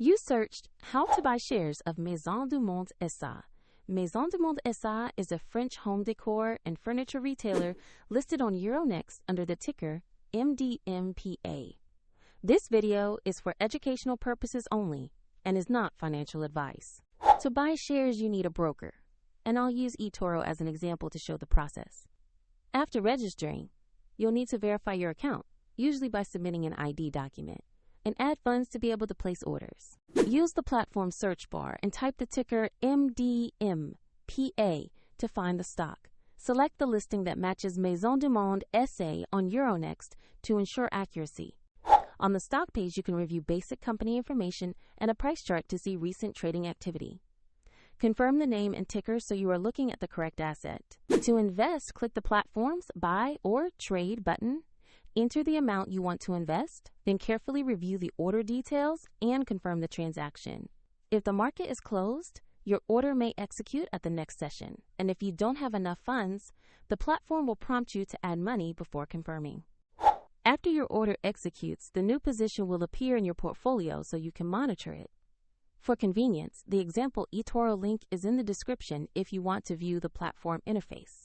You searched how to buy shares of Maisons du Monde SA. Maisons du Monde SA is a French home decor and furniture retailer listed on Euronext under the ticker MDM.PA. This video is for educational purposes only and is not financial advice. To buy shares, you need a broker, and I'll use eToro as an example to show the process. After registering, you'll need to verify your account, usually by submitting an ID document, and add funds to be able to place orders. Use the platform search bar and type the ticker MDM.PA to find the stock. Select the listing that matches Maisons du Monde SA on Euronext to ensure accuracy. On the stock page, you can review basic company information and a price chart to see recent trading activity. Confirm the name and ticker so you are looking at the correct asset. To invest, click the platform's Buy or Trade button. Enter the amount you want to invest, then carefully review the order details and confirm the transaction. If the market is closed, your order may execute at the next session, and if you don't have enough funds, the platform will prompt you to add money before confirming. After your order executes, the new position will appear in your portfolio so you can monitor it. For convenience, the example eToro link is in the description if you want to view the platform interface.